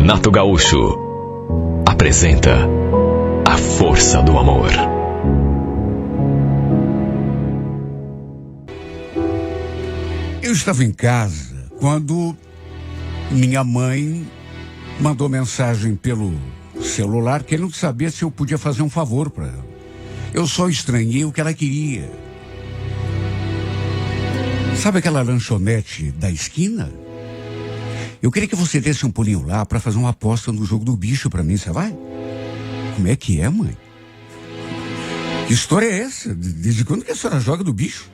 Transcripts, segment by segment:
Renato Gaúcho apresenta A Força do Amor. Eu estava em casa quando minha mãe mandou mensagem pelo celular querendo saber se eu podia fazer um favor para ela. Eu só estranhei o que ela queria. Sabe aquela lanchonete da esquina? Eu queria que você desse um pulinho lá para fazer uma aposta no jogo do bicho para mim, você vai? Como é que é, mãe? Que história é essa? Desde quando que a senhora joga do bicho?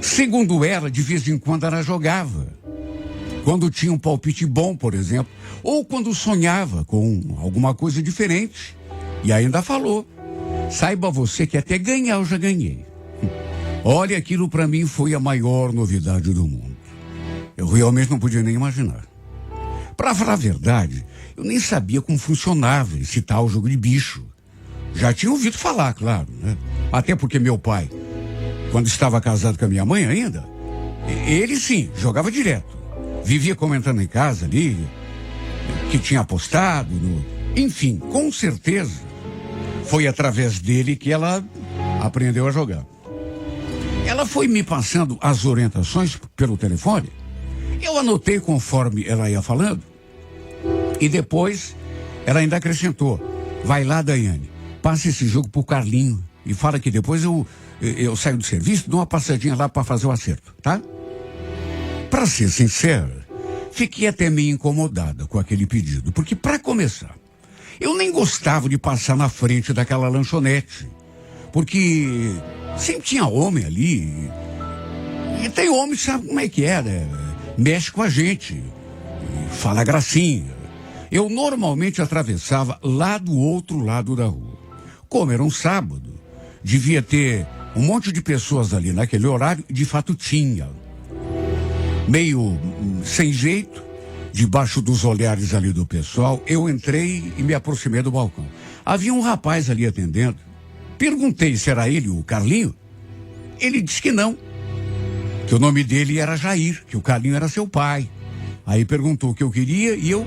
Segundo ela, de vez em quando ela jogava. Quando tinha um palpite bom, por exemplo. Ou quando sonhava com alguma coisa diferente. E ainda falou: saiba você que até ganhar eu já ganhei. Olha, aquilo para mim foi a maior novidade do mundo. Eu realmente não podia nem imaginar. Para falar a verdade, eu nem sabia como funcionava esse tal jogo de bicho. Já tinha ouvido falar, claro, né? Até porque meu pai, quando estava casado com a minha mãe ainda, ele sim, jogava direto. Vivia comentando em casa ali, que tinha apostado, enfim, com certeza, foi através dele que ela aprendeu a jogar. Ela foi me passando as orientações pelo telefone. Eu anotei conforme ela ia falando. E depois, ela ainda acrescentou: vai lá, Daiane, passa esse jogo pro Carlinho e fala que depois eu saio do serviço, dou uma passadinha lá para fazer o acerto, tá? Para ser sincera, fiquei até meio incomodada com aquele pedido, porque para começar, eu nem gostava de passar na frente daquela lanchonete, porque sempre tinha homem ali, e tem homem, sabe como é que é, né? Mexe com a gente, fala gracinha. Eu normalmente atravessava lá do outro lado da rua. Como era um sábado, devia ter um monte de pessoas ali naquele horário, de fato tinha. Meio sem jeito, debaixo dos olhares ali do pessoal, eu entrei e me aproximei do balcão. Havia um rapaz ali atendendo. Perguntei se era ele, o Carlinho. Ele disse que não, que o nome dele era Jair, que o Carlinho era seu pai. Aí perguntou o que eu queria e eu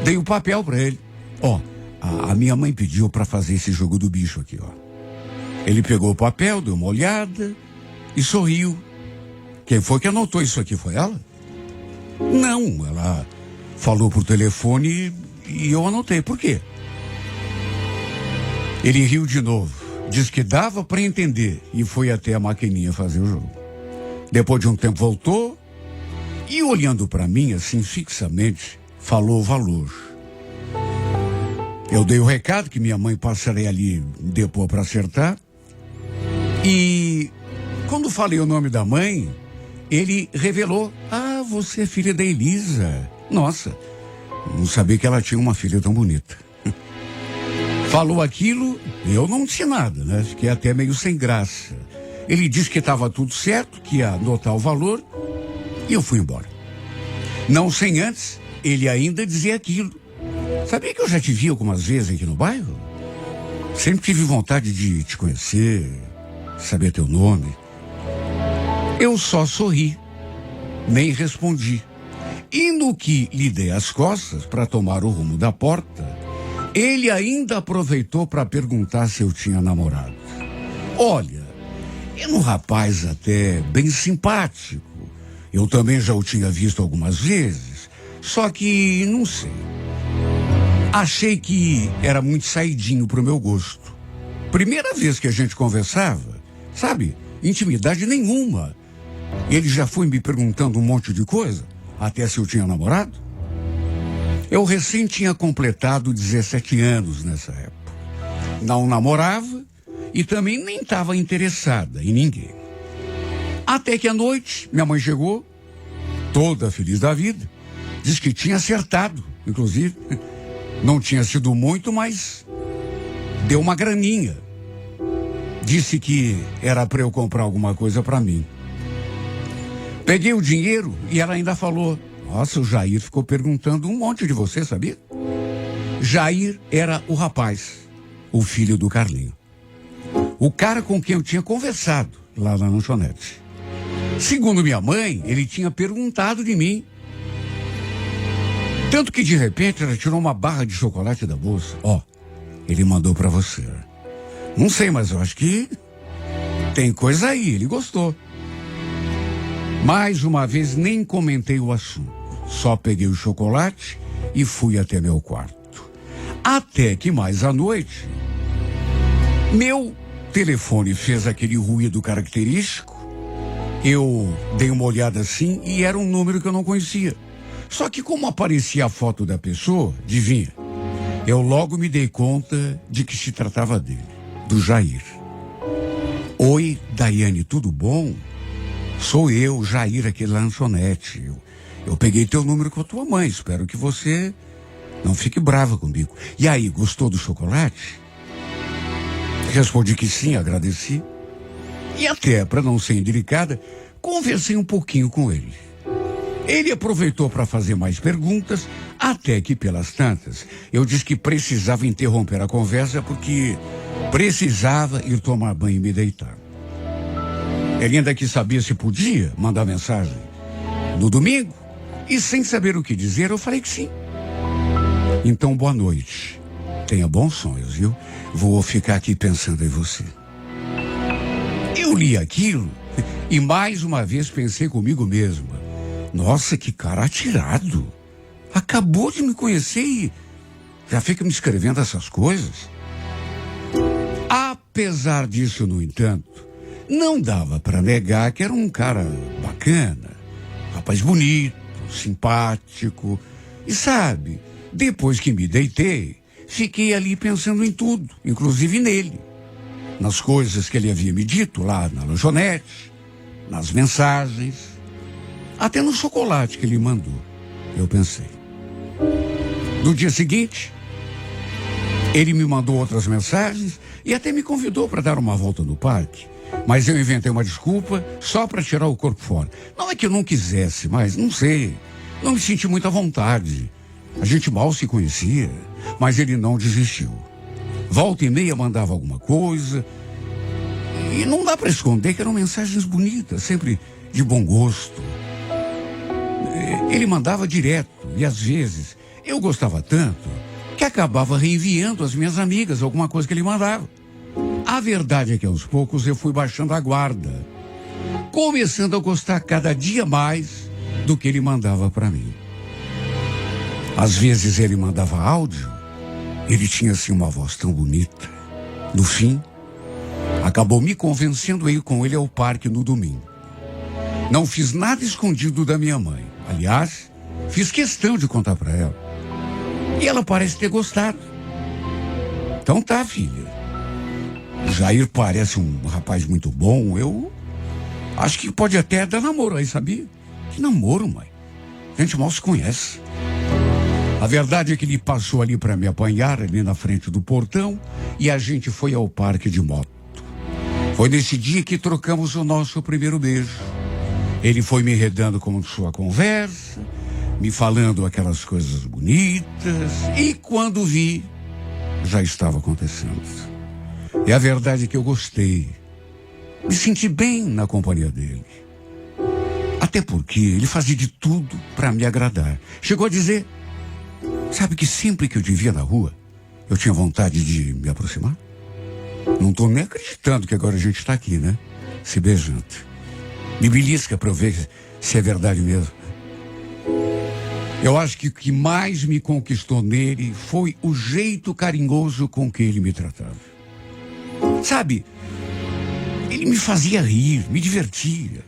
dei o papel para ele. Ó, a minha mãe pediu para fazer esse jogo do bicho aqui, ó. Ele pegou o papel, deu uma olhada e sorriu. Quem foi que anotou isso aqui? Foi ela? Não, ela falou por telefone e eu anotei. Por quê? Ele riu de novo, disse que dava para entender e foi até a maquininha fazer o jogo. Depois de um tempo voltou e, olhando para mim assim fixamente, falou o valor. Eu dei o recado que minha mãe passaria ali depois para acertar. E quando falei o nome da mãe, ele revelou: ah, você é filha da Elisa. Nossa, não sabia que ela tinha uma filha tão bonita. Falou aquilo, eu não disse nada, né? Fiquei até meio sem graça. Ele disse que estava tudo certo, que ia anotar o valor, e eu fui embora. Não sem antes, ele ainda dizer aquilo. Sabia que eu já te vi algumas vezes aqui no bairro? Sempre tive vontade de te conhecer, saber teu nome. Eu só sorri, nem respondi. E no que lhe dei as costas para tomar o rumo da porta, ele ainda aproveitou para perguntar se eu tinha namorado. Olha, era um rapaz até bem simpático. Eu também já o tinha visto algumas vezes, só que não sei. Achei que era muito saidinho pro meu gosto. Primeira vez que a gente conversava, sabe, intimidade nenhuma. Ele já foi me perguntando um monte de coisa, até se eu tinha namorado. Eu recém tinha completado 17 anos nessa época. Não namorava e também nem estava interessada em ninguém. Até que à noite, minha mãe chegou, toda feliz da vida, disse que tinha acertado, inclusive. Não tinha sido muito, mas deu uma graninha. Disse que era para eu comprar alguma coisa para mim. Peguei o dinheiro e ela ainda falou: nossa, o Jair ficou perguntando um monte de você, sabia? Jair era o rapaz, o filho do Carlinho. O cara com quem eu tinha conversado lá na lanchonete. Segundo minha mãe, ele tinha perguntado de mim. Tanto que de repente ela tirou uma barra de chocolate da bolsa. Ó, ele mandou pra você. Não sei, mas eu acho que tem coisa aí, ele gostou. Mais uma vez nem comentei o assunto. Só peguei o chocolate e fui até meu quarto. Até que mais à noite, meu telefone fez aquele ruído característico. Eu dei uma olhada assim e era um número que eu não conhecia. Só que como aparecia a foto da pessoa, adivinha? Eu logo me dei conta de que se tratava dele, do Jair. Oi, Daiane, tudo bom? Sou eu, Jair, aqui da lanchonete. Eu peguei teu número com a tua mãe, espero que você não fique brava comigo. E aí, gostou do chocolate? Respondi que sim, agradeci. E até, para não ser indelicada, conversei um pouquinho com ele. Ele aproveitou para fazer mais perguntas, até que pelas tantas, eu disse que precisava interromper a conversa porque precisava ir tomar banho e me deitar. Ele ainda que sabia se podia mandar mensagem no domingo, e sem saber o que dizer, eu falei que sim. Então, boa noite. Tenha bons sonhos, viu? Vou ficar aqui pensando em você. Eu li aquilo e mais uma vez pensei comigo mesma. Nossa, que cara atirado. Acabou de me conhecer e já fica me escrevendo essas coisas. Apesar disso, no entanto, não dava para negar que era um cara bacana, rapaz bonito, simpático. E sabe, depois que me deitei, fiquei ali pensando em tudo, inclusive nele. Nas coisas que ele havia me dito lá na lanchonete, nas mensagens, até no chocolate que ele mandou. Eu pensei. No dia seguinte, ele me mandou outras mensagens e até me convidou para dar uma volta no parque. Mas eu inventei uma desculpa só para tirar o corpo fora. Não é que eu não quisesse, mas não sei. Não me senti muita vontade. A gente mal se conhecia, mas ele não desistiu. Volta e meia mandava alguma coisa. E não dá para esconder que eram mensagens bonitas, sempre de bom gosto. Ele mandava direto e às vezes eu gostava tanto que acabava reenviando às minhas amigas alguma coisa que ele mandava. A verdade é que aos poucos eu fui baixando a guarda, começando a gostar cada dia mais do que ele mandava para mim. Às vezes ele mandava áudio, ele tinha assim uma voz tão bonita. No fim, acabou me convencendo a ir com ele ao parque no domingo. Não fiz nada escondido da minha mãe. Aliás, fiz questão de contar para ela. E ela parece ter gostado. Então tá, filha. O Jair parece um rapaz muito bom. Eu acho que pode até dar namoro aí, sabia? Que namoro, mãe? A gente mal se conhece. A verdade é que ele passou ali para me apanhar, ali na frente do portão, e a gente foi ao parque de moto. Foi nesse dia que trocamos o nosso primeiro beijo. Ele foi me enredando com sua conversa, me falando aquelas coisas bonitas, e quando vi, já estava acontecendo. E a verdade é que eu gostei. Me senti bem na companhia dele. Até porque ele fazia de tudo para me agradar. Chegou a dizer, sabe que sempre que eu te via na rua, eu tinha vontade de me aproximar? Não estou nem acreditando que agora a gente está aqui, né? Se beijando. Me belisca para eu ver se é verdade mesmo. Eu acho que o que mais me conquistou nele foi o jeito carinhoso com que ele me tratava. Sabe, ele me fazia rir, me divertia,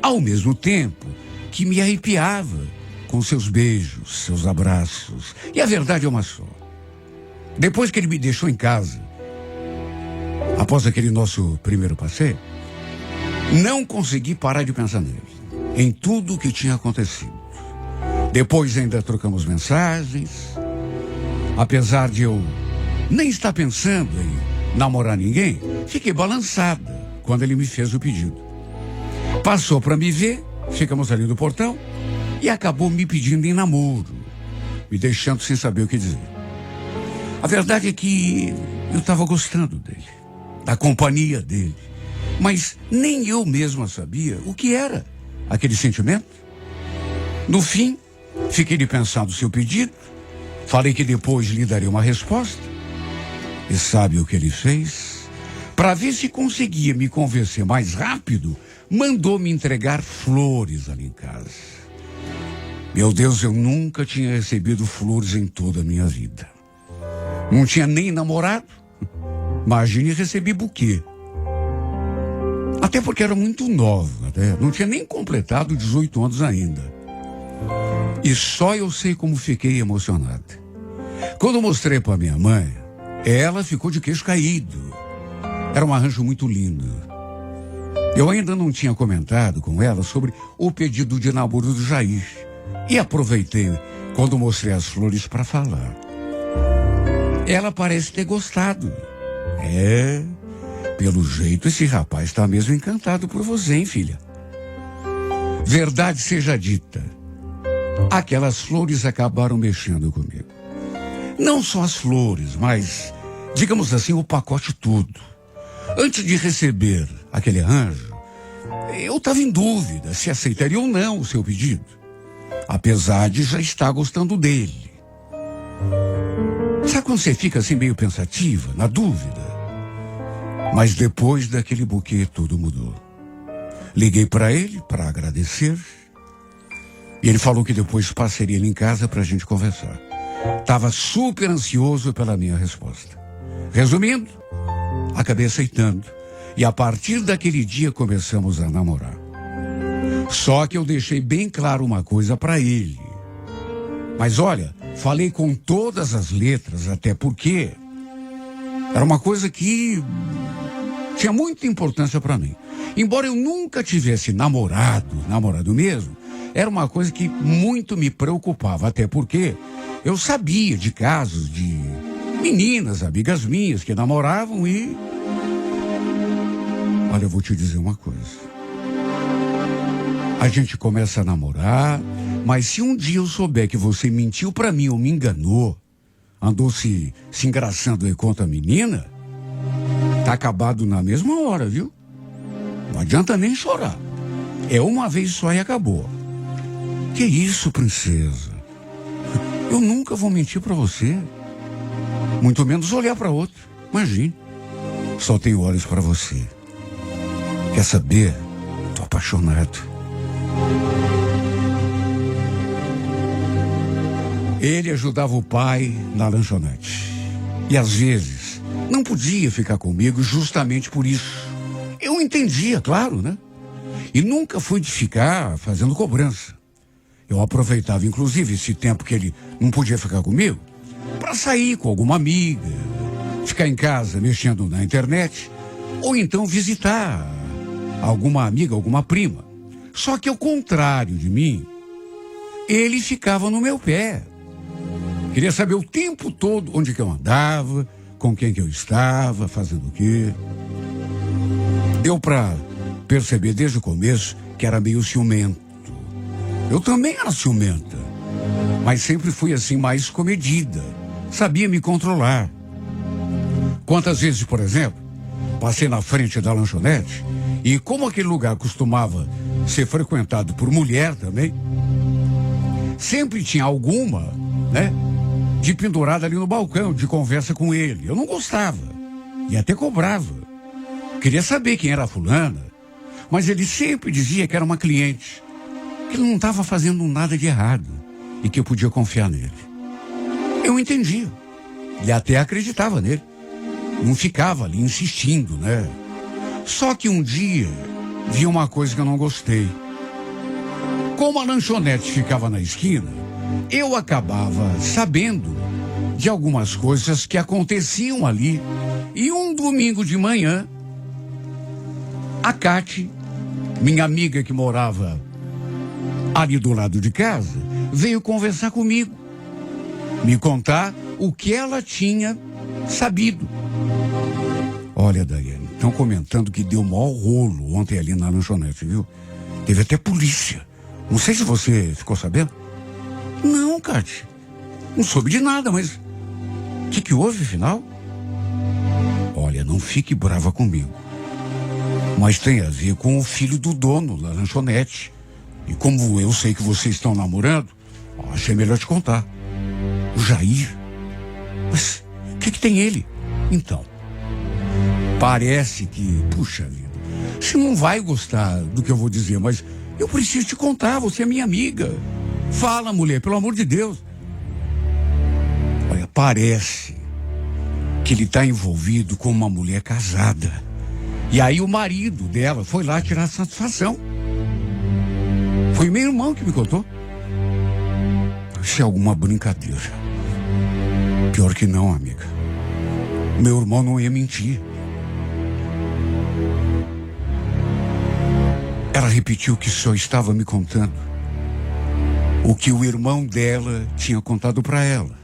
ao mesmo tempo que me arrepiava com seus beijos, seus abraços. E a verdade é uma só. Depois que ele me deixou em casa, após aquele nosso primeiro passeio, não consegui parar de pensar nele, em tudo o que tinha acontecido. Depois ainda trocamos mensagens. Apesar de eu nem estar pensando em namorar ninguém, fiquei balançada quando ele me fez o pedido. Passou para me ver, ficamos ali no portão e acabou me pedindo em namoro, me deixando sem saber o que dizer. A verdade é que eu estava gostando dele, da companhia dele, mas nem eu mesma sabia o que era aquele sentimento. No fim, Fiquei de pensar no seu pedido. Falei que depois lhe daria uma resposta. E sabe o que ele fez? Para ver se conseguia me convencer mais rápido, mandou me entregar flores ali em casa. Meu Deus, eu nunca tinha recebido flores em toda a minha vida. Não tinha nem namorado. Imagine receber buquê. Até porque era muito nova, né? Não tinha nem completado 18 anos ainda. E só eu sei como fiquei emocionado. Quando mostrei para minha mãe, ela ficou de queixo caído. Era um arranjo muito lindo. Eu ainda não tinha comentado com ela sobre o pedido de namoro do Jair. E aproveitei quando mostrei as flores para falar. Ela parece ter gostado. Pelo jeito esse rapaz está mesmo encantado por você, hein, filha? Verdade seja dita, aquelas flores acabaram mexendo comigo. Não só as flores, mas, digamos assim, o pacote todo. Antes de receber aquele arranjo, eu estava em dúvida se aceitaria ou não o seu pedido, apesar de já estar gostando dele. Sabe quando você fica assim meio pensativa, na dúvida? Mas depois daquele buquê tudo mudou. Liguei para ele para agradecer. E ele falou que depois passaria ele em casa para a gente conversar. Estava super ansioso pela minha resposta. Resumindo, acabei aceitando. E a partir daquele dia começamos a namorar. Só que eu deixei bem claro uma coisa para ele. Mas olha, falei com todas as letras, até porque era uma coisa que tinha muita importância para mim. Embora eu nunca tivesse namorado mesmo, era uma coisa que muito me preocupava, até porque eu sabia de casos de meninas, amigas minhas, que namoravam e... Olha, eu vou te dizer uma coisa. A gente começa a namorar, mas se um dia eu souber que você mentiu pra mim ou me enganou, andou se engraçando aí contra a menina, tá acabado na mesma hora, viu? Não adianta nem chorar. É uma vez só e acabou. Que isso, princesa? Eu nunca vou mentir pra você. Muito menos olhar pra outro. Imagine. Só tenho olhos pra você. Quer saber? Tô apaixonado. Ele ajudava o pai na lanchonete. E às vezes não podia ficar comigo justamente por isso. Eu entendia, claro, né? E nunca fui de ficar fazendo cobrança. Eu aproveitava, inclusive, esse tempo que ele não podia ficar comigo para sair com alguma amiga, ficar em casa mexendo na internet, ou então visitar alguma amiga, alguma prima. Só que ao contrário de mim, ele ficava no meu pé. Queria saber o tempo todo onde que eu andava, com quem que eu estava, fazendo o quê. Deu para perceber desde o começo que era meio ciumento. Eu também era ciumenta, mas sempre fui assim mais comedida. Sabia me controlar. Quantas vezes, por exemplo, passei na frente da lanchonete e como aquele lugar costumava ser frequentado por mulher também, sempre tinha alguma, né, de pendurada ali no balcão, de conversa com ele. Eu não gostava e até cobrava. Queria saber quem era a fulana, mas ele sempre dizia que era uma cliente, que ele não estava fazendo nada de errado e que eu podia confiar nele. Eu entendia e até acreditava nele. Não ficava ali insistindo, né? Só que um dia vi uma coisa que eu não gostei. Como a lanchonete ficava na esquina, eu acabava sabendo de algumas coisas que aconteciam ali. E um domingo de manhã, a Cate, minha amiga que morava ali do lado de casa, veio conversar comigo, me contar o que ela tinha sabido. Olha, Daiane, estão comentando que deu maior rolo ontem ali na lanchonete, viu? Teve até polícia. Não sei se você ficou sabendo. Não, Cate. Não soube de nada, mas... O que houve, afinal? Olha, não fique brava comigo. Mas tem a ver com o filho do dono da lanchonete. E como eu sei que vocês estão namorando, Achei melhor te contar. O Jair. Mas o que tem ele? Então, parece que, puxa vida, você não vai gostar do que eu vou dizer, mas eu preciso te contar, você é minha amiga. Fala, mulher, pelo amor de Deus. Olha, parece que ele está envolvido com uma mulher casada. E aí o marido dela foi lá tirar satisfação. Foi meu irmão que me contou. Isso é alguma brincadeira. Pior que não, amiga. Meu irmão não ia mentir. Ela repetiu que só estava me contando o que o irmão dela tinha contado para ela.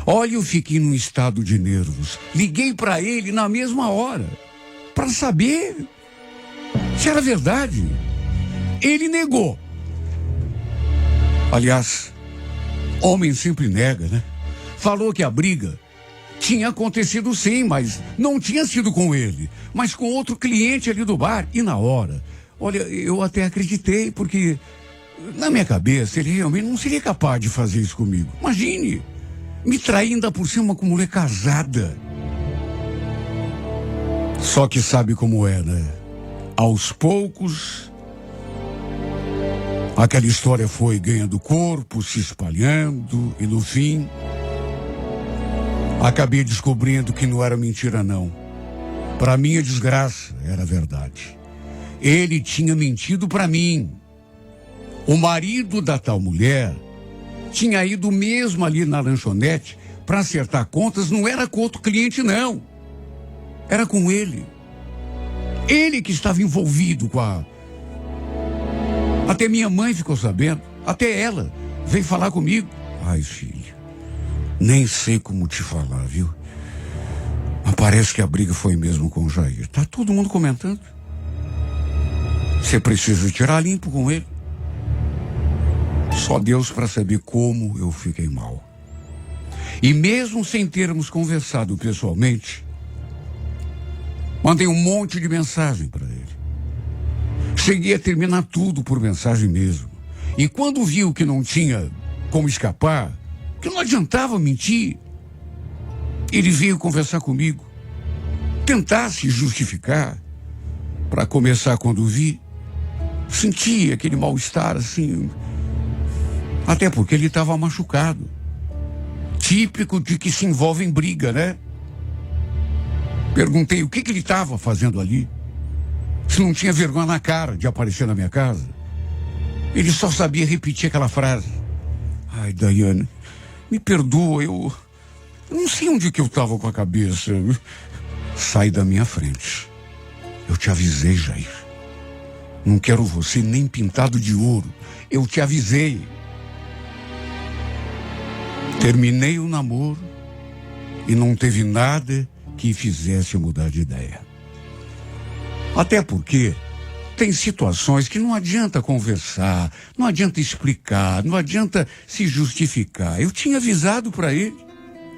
Olha, eu fiquei num estado de nervos. Liguei para ele na mesma hora para saber se era verdade. Ele negou. Aliás, homem sempre nega, né? Falou que a briga tinha acontecido sim, mas não tinha sido com ele, mas com outro cliente ali do bar. E na hora, olha, eu até acreditei, porque na minha cabeça ele realmente não seria capaz de fazer isso comigo. Imagine, me trair ainda por cima com mulher casada. Só que sabe como é, né? Aos poucos, aquela história foi ganhando corpo, se espalhando, e no fim, acabei descobrindo que não era mentira, não. Para minha desgraça, era verdade. Ele tinha mentido para mim. O marido da tal mulher tinha ido mesmo ali na lanchonete para acertar contas, não era com outro cliente, não. Era com ele. Ele que estava envolvido com a... Até minha mãe ficou sabendo. Até ela veio falar comigo. Ai, filha, nem sei como te falar, viu? Mas parece que a briga foi mesmo com o Jair. Tá todo mundo comentando. Você precisa tirar limpo com ele. Só Deus para saber como eu fiquei mal. E mesmo sem termos conversado pessoalmente, mandei um monte de mensagem para ele. Cheguei a terminar tudo por mensagem mesmo. E quando viu que não tinha como escapar, que não adiantava mentir, ele veio conversar comigo, tentar se justificar. Para começar, quando vi, senti aquele mal-estar assim, até porque ele estava machucado. Típico de que se envolve em briga, né? Perguntei o que ele estava fazendo ali. Se não tinha vergonha na cara de aparecer na minha casa. Ele só sabia repetir aquela frase. Ai, Daiane, me perdoa, eu não sei onde que eu estava com a cabeça. Sai da minha frente. Eu te avisei, Jair. Não quero você nem pintado de ouro. Eu te avisei. Terminei o namoro e não teve nada que fizesse mudar de ideia. Até porque tem situações que não adianta conversar, não adianta explicar, não adianta se justificar. Eu tinha avisado para ele.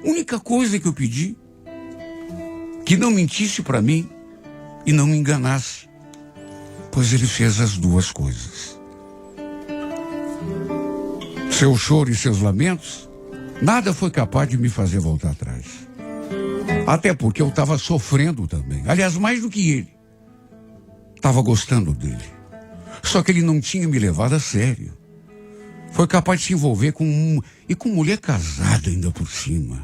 Única coisa que eu pedi, que não mentisse para mim e não me enganasse. Pois ele fez as duas coisas. Seu choro e seus lamentos, nada foi capaz de me fazer voltar atrás. Até porque eu estava sofrendo também. Aliás, mais do que ele. Estava gostando dele. Só que ele não tinha me levado a sério. Foi capaz de se envolver com mulher casada ainda por cima.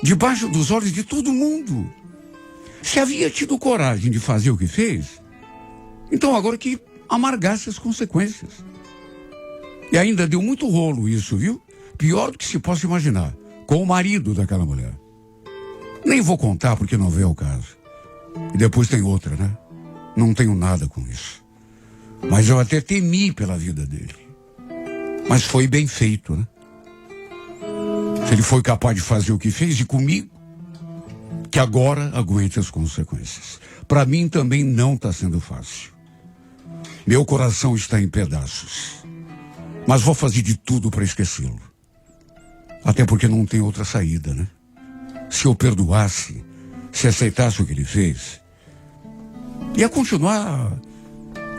Debaixo dos olhos de todo mundo. Se havia tido coragem de fazer o que fez, então agora que amargasse as consequências. E ainda deu muito rolo isso, viu? Pior do que se possa imaginar. Com o marido daquela mulher. Nem vou contar porque não veio ao caso. E depois tem outra, né? Não tenho nada com isso. Mas eu até temi pela vida dele. Mas foi bem feito, né? Se ele foi capaz de fazer o que fez, e comigo, que agora aguente as consequências. Para mim também não está sendo fácil. Meu coração está em pedaços. Mas vou fazer de tudo para esquecê-lo. Até porque não tem outra saída, né? Se eu perdoasse, se aceitasse o que ele fez, ia continuar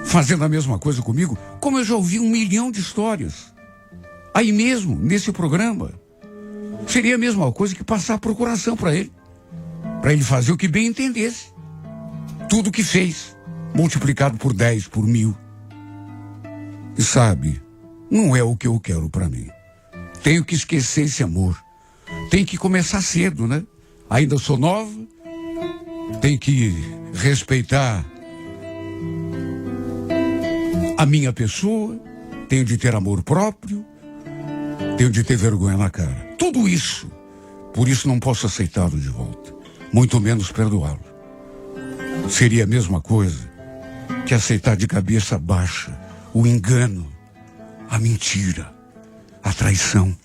fazendo a mesma coisa comigo, como eu já ouvi 1 milhão de histórias. aí mesmo, nesse programa. Seria a mesma coisa que passar a procuração para ele fazer o que bem entendesse. Tudo que fez, multiplicado por 10, por 1000. E sabe, não é o que eu quero para mim. Tenho que esquecer esse amor. Tem que começar cedo, né? Ainda sou nova. Tem que respeitar a minha pessoa. Tenho de ter amor próprio. Tenho de ter vergonha na cara. Tudo isso. Por isso não posso aceitá-lo de volta. Muito menos perdoá-lo. Seria a mesma coisa que aceitar de cabeça baixa o engano, a mentira, a traição.